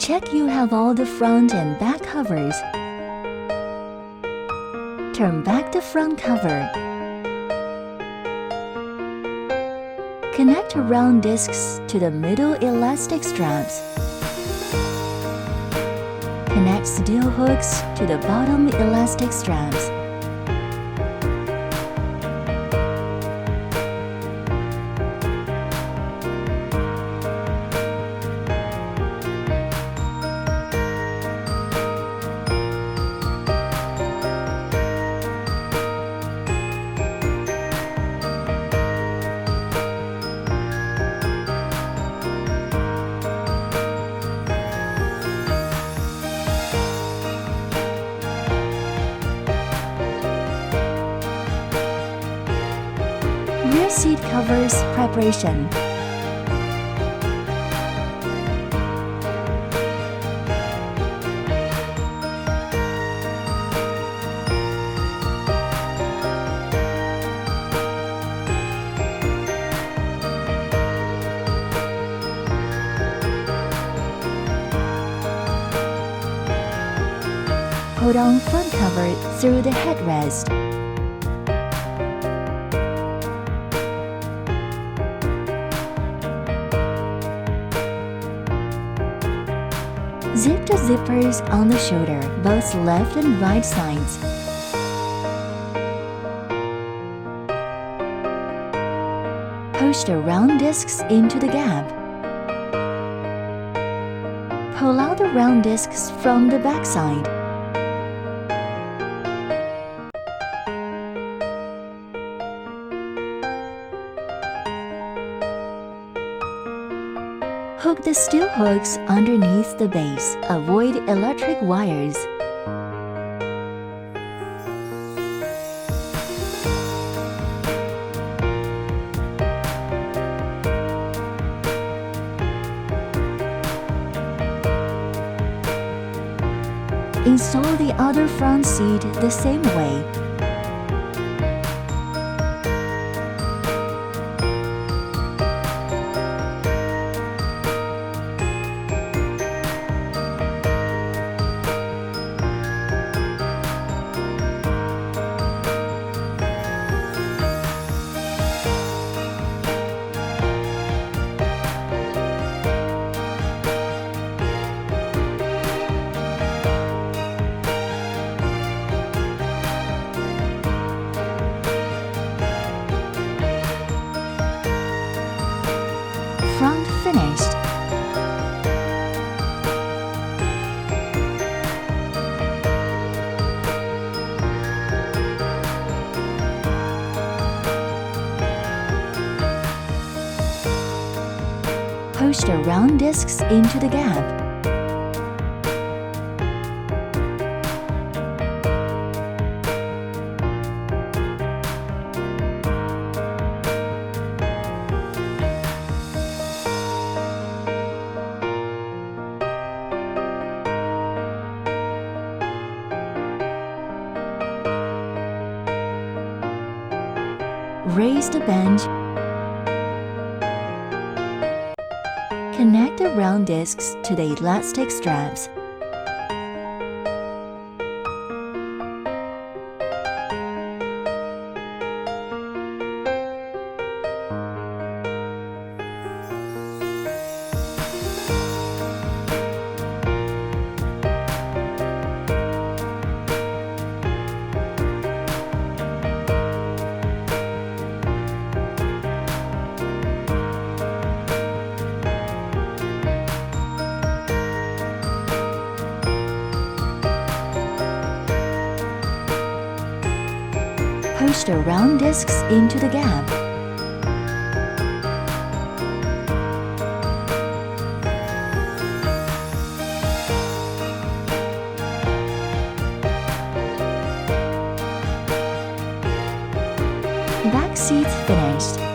Check you have all the front and back covers. Turn back the front cover. Connect round discs to the middle elastic straps. Connect steel hooks to the bottom elastic straps. Rear seat covers preparation. Put on front cover through the headrest. Zip the zippers on the shoulder, both left and right sides. Push the round discs into the gap. Pull out the round discs from the backside. Hook the steel hooks underneath the base. Avoid electric wires. Install the other front seat the same way. Front finished. Push the round discs into the gap. Raise the bench. Connect the round discs to the elastic straps. Push the round discs into the gap. Back seat finished.